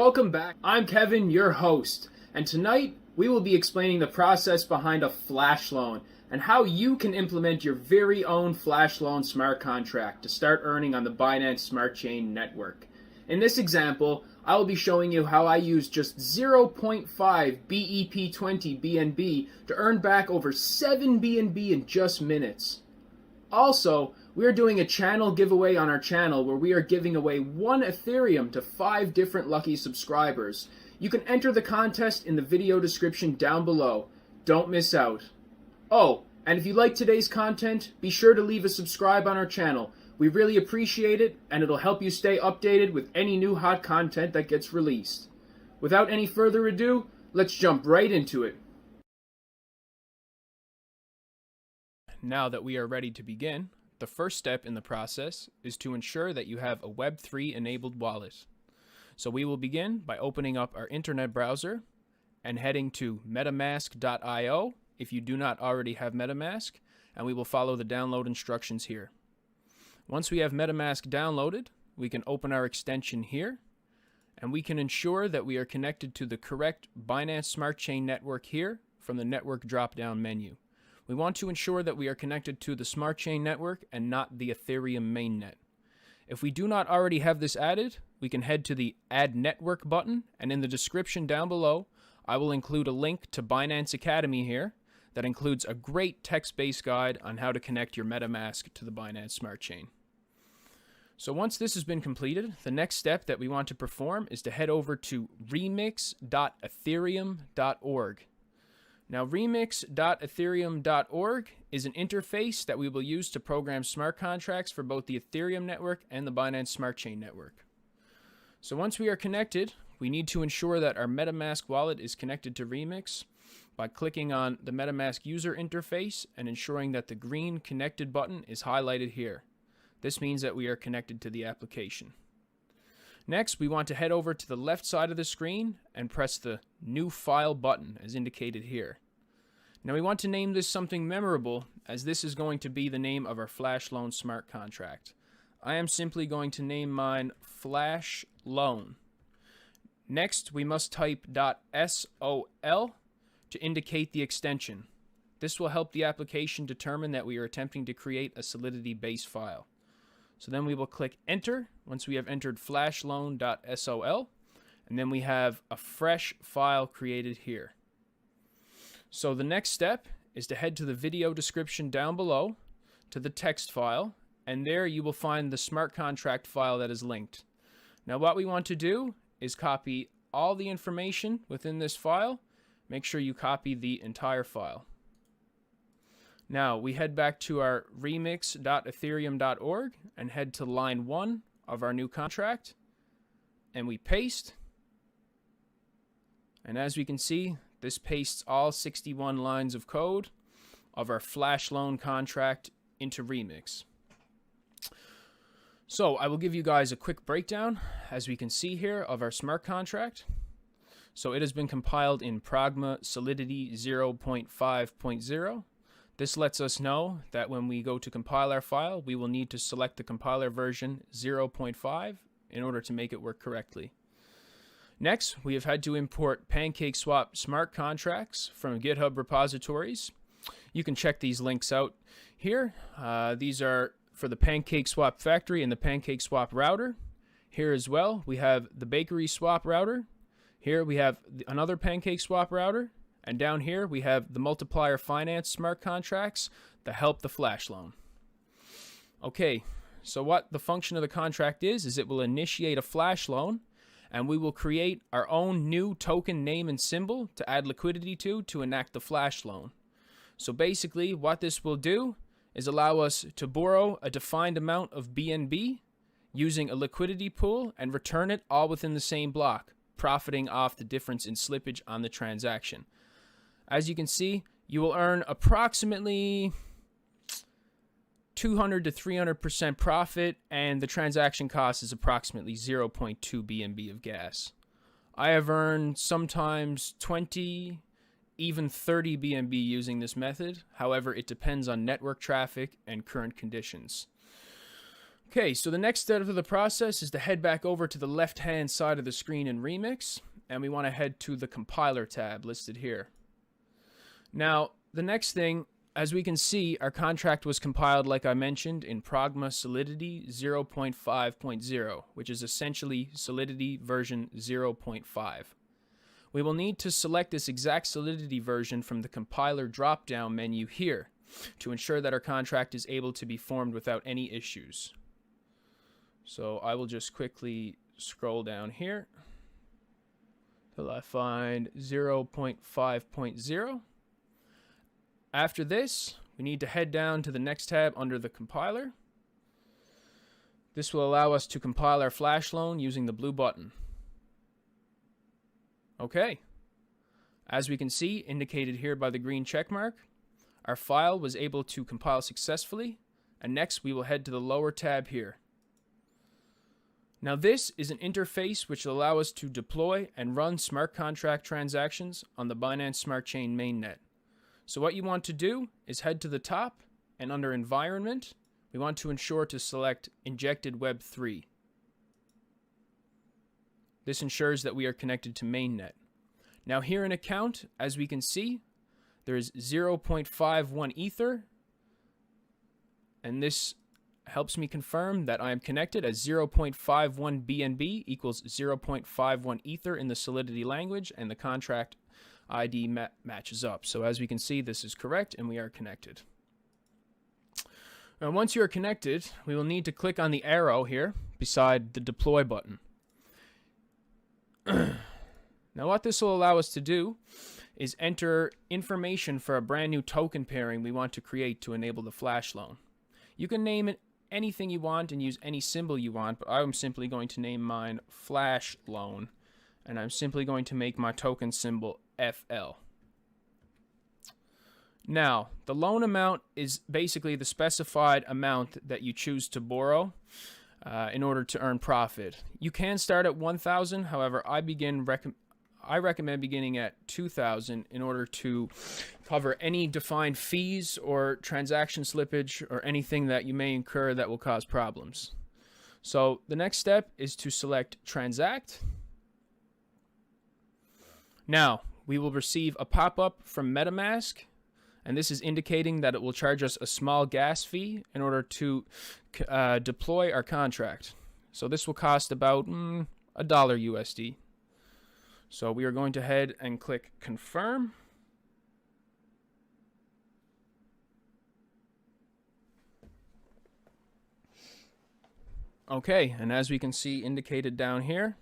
welcome back. I'm Kevin, your host, and tonight we will be explaining the process behind a flash loan and how you can implement your very own flash loan smart contract to start earning on the Binance Smart Chain network. In this example, I will be showing you how I use just 0.5 BEP20 BNB to earn back over 7 BNB in just minutes. Also, we are doing a channel giveaway on our channel where we are giving away 1 Ethereum to 5 different lucky subscribers. You can enter the contest in the video description down below. Don't miss out. Oh, and if you like today's content, be sure to leave a subscribe on our channel. We really appreciate it, and it'll help you stay updated with any new hot content that gets released. Without any further ado, let's jump right into it. Now that we are ready to begin, the first step in the process is to ensure that you have a Web3 enabled wallet. So we will begin by opening up our internet browser and heading to metamask.io if you do not already have MetaMask, and we will follow the download instructions here. Once we have MetaMask downloaded, we can open our extension here, and we can ensure that we are connected to the correct Binance Smart Chain network here from the network drop-down menu. We want to ensure that we are connected to the Smart Chain network and not the Ethereum mainnet. If we do not already have this added, we can head to the Add Network button, and in the description down below, I will include a link to Binance Academy here that includes a great text-based guide on how to connect your MetaMask to the Binance Smart Chain. So once this has been completed, the next step that we want to perform is to head over to remix.ethereum.org. Now, remix.ethereum.org is an interface that we will use to program smart contracts for both the Ethereum network and the Binance Smart Chain network. So once we are connected, we need to ensure that our MetaMask wallet is connected to Remix by clicking on the MetaMask user interface and ensuring that the green connected button is highlighted here. This means that we are connected to the application. Next, we want to head over to the left side of the screen and press the New File button as indicated here. Now we want to name this something memorable, as this is going to be the name of our Flash Loan smart contract. I am simply going to name mine Flash Loan. Next, we must type .sol to indicate the extension. This will help the application determine that we are attempting to create a Solidity base file. So then we will click Enter once we have entered flashloan.sol, and then we have a fresh file created here. So the next step is to head to the video description down below to the text file, and there you will find the smart contract file that is linked. Now what we want to do is copy all the information within this file. Make sure you copy the entire file. Now we head back to our remix.ethereum.org and head to line 1 of our new contract, and we paste. And as we can see, this pastes all 61 lines of code of our Flash Loan contract into Remix. So I will give you guys a quick breakdown, as we can see here, of our smart contract. So it has been compiled in Pragma Solidity 0.5.0. This lets us know that when we go to compile our file, we will need to select the compiler version 0.5 in order to make it work correctly. Next, we have had to import PancakeSwap smart contracts from GitHub repositories. You can check these links out here. These are for the PancakeSwap factory and the PancakeSwap router. Here as well, we have the Bakery Swap router. Here we have another PancakeSwap router. And down here, we have the Multiplier Finance smart contracts that help the Flash Loan. Okay, so what the function of the contract is it will initiate a Flash Loan, and we will create our own new token name and symbol to add liquidity to enact the Flash Loan. So basically, what this will do is allow us to borrow a defined amount of BNB using a liquidity pool and return it all within the same block, profiting off the difference in slippage on the transaction. As you can see, you will earn approximately 200 to 300% profit, and the transaction cost is approximately 0.2 BNB of gas. I have earned sometimes 20, even 30 BNB using this method. However, it depends on network traffic and current conditions. Okay, so the next step of the process is to head back over to the left-hand side of the screen in Remix, and we want to head to the compiler tab listed here. Now, the next thing, as we can see, our contract was compiled, like I mentioned, in Pragma Solidity 0.5.0, which is essentially Solidity version 0.5. We will need to select this exact Solidity version from the compiler drop-down menu here to ensure that our contract is able to be formed without any issues. So I will just quickly scroll down here till I find 0.5.0. After this, we need to head down to the next tab under the compiler. This will allow us to compile our flash loan using the blue button. Okay. As we can see, indicated here by the green check mark, our file was able to compile successfully, and next we will head to the lower tab here. Now this is an interface which will allow us to deploy and run smart contract transactions on the Binance Smart Chain mainnet. So what you want to do is head to the top, and under Environment, we want to ensure to select Injected Web 3. This ensures that we are connected to mainnet. Now here in Account, as we can see, there is 0.51 Ether, and this helps me confirm that I am connected as 0.51 BNB equals 0.51 Ether in the Solidity language, and the contract ID matches up. So as we can see, this is correct, and we are connected. Now once you are connected, we will need to click on the arrow here beside the deploy button. Now what this will allow us to do is enter information for a brand new token pairing we want to create to enable the flash loan. You can name it anything you want and use any symbol you want, but I'm simply going to name mine flash loan, and I'm simply going to make my token symbol FL. Now, the loan amount is basically the specified amount that you choose to borrow in order to earn profit. You can start at 1,000, however, I recommend beginning at 2,000 in order to cover any defined fees or transaction slippage or anything that you may incur that will cause problems. So the next step is to select Transact. Now, we will receive a pop-up from MetaMask, and this is indicating that it will charge us a small gas fee in order to deploy our contract. So this will cost about $1 USD. So we are going to head and click Confirm. Okay, and as we can see indicated down here,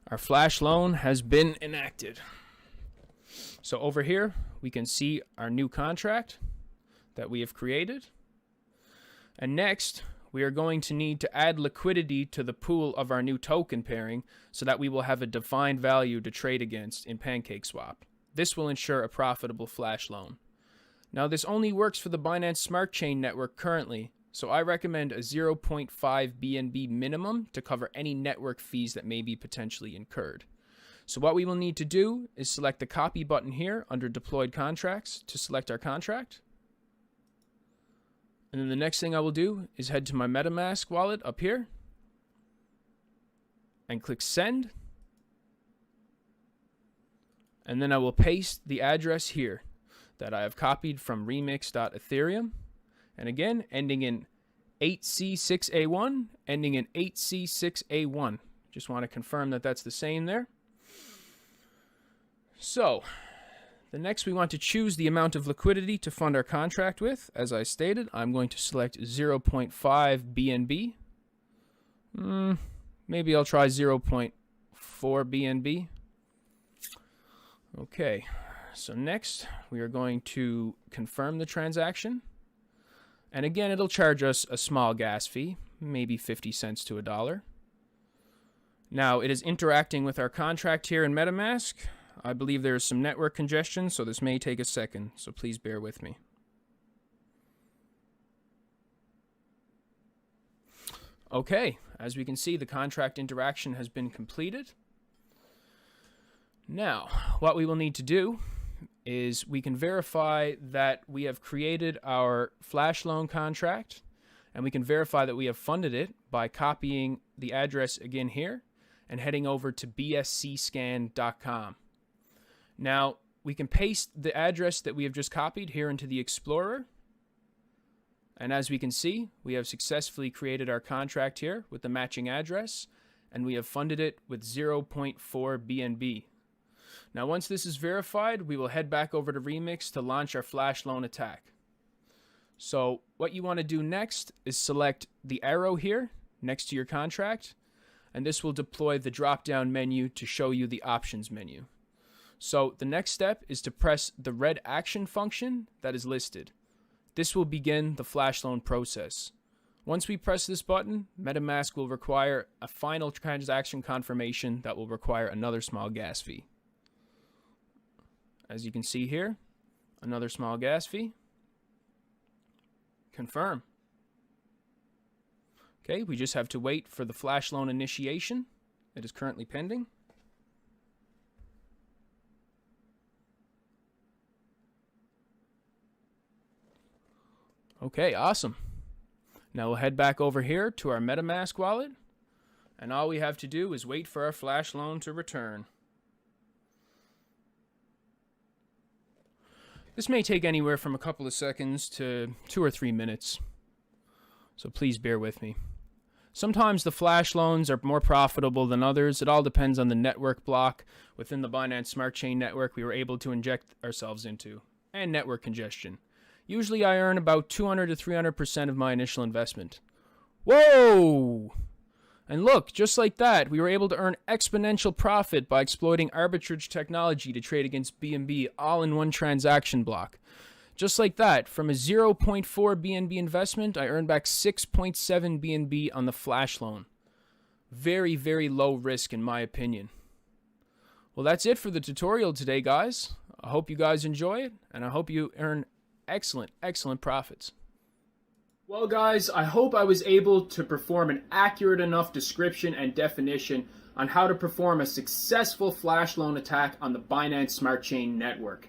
our flash loan has been enacted. So over here, we can see our new contract that we have created. And next, we are going to need to add liquidity to the pool of our new token pairing so that we will have a defined value to trade against in PancakeSwap. This will ensure a profitable flash loan. Now, this only works for the Binance Smart Chain network currently, so I recommend a 0.5 BNB minimum to cover any network fees that may be potentially incurred. So what we will need to do is select the copy button here under deployed contracts to select our contract. And then the next thing I will do is head to my MetaMask wallet up here and click Send. And then I will paste the address here that I have copied from remix.ethereum. And again, ending in 8C6A1, ending in 8C6A1. Just want to confirm that that's the same there. So, the next we want to choose the amount of liquidity to fund our contract with. As I stated, I'm going to select 0.5 BNB. Maybe I'll try 0.4 BNB. Okay, so next we are going to confirm the transaction. And again, it'll charge us a small gas fee, maybe 50 cents to $1. Now, it is interacting with our contract here in MetaMask. I believe there is some network congestion, so this may take a second, so please bear with me. Okay, as we can see, the contract interaction has been completed. Now, what we will need to do is we can verify that we have created our flash loan contract And we can verify that we have funded it by copying the address again here and heading over to bscscan.com. Now, we can paste the address that we have just copied here into the Explorer. And as we can see, we have successfully created our contract here with the matching address, and we have funded it with 0.4 BNB. Now, once this is verified, we will head back over to Remix to launch our flash loan attack. So what you want to do next is select the arrow here next to your contract, and this will deploy the drop-down menu to show you the options menu. So the next step is to press the red action function that is listed. This will begin the flash loan process. Once we press this button, MetaMask will require a final transaction confirmation that will require another small gas fee. As you can see here, another small gas fee. Confirm. Okay, we just have to wait for the flash loan initiation. It is currently pending. Okay, awesome. Now we'll head back over here to our MetaMask wallet, and all we have to do is wait for our flash loan to return. This may take anywhere from a couple of seconds to 2 or 3 minutes, so please bear with me. Sometimes the flash loans are more profitable than others. It all depends on the network block within the Binance Smart Chain network we were able to inject ourselves into, and network congestion. Usually I earn about 200 to 300% of my initial investment. Whoa! And look, just like that, we were able to earn exponential profit by exploiting arbitrage technology to trade against BNB all in one transaction block. Just like that, from a 0.4 BNB investment, I earned back 6.7 BNB on the flash loan. Very, very low risk in my opinion. Well, that's it for the tutorial today, guys. I hope you guys enjoy it, and I hope you earn excellent profits. Well, guys, I hope I was able to perform an accurate enough description and definition on how to perform a successful flash loan attack on the Binance Smart Chain network.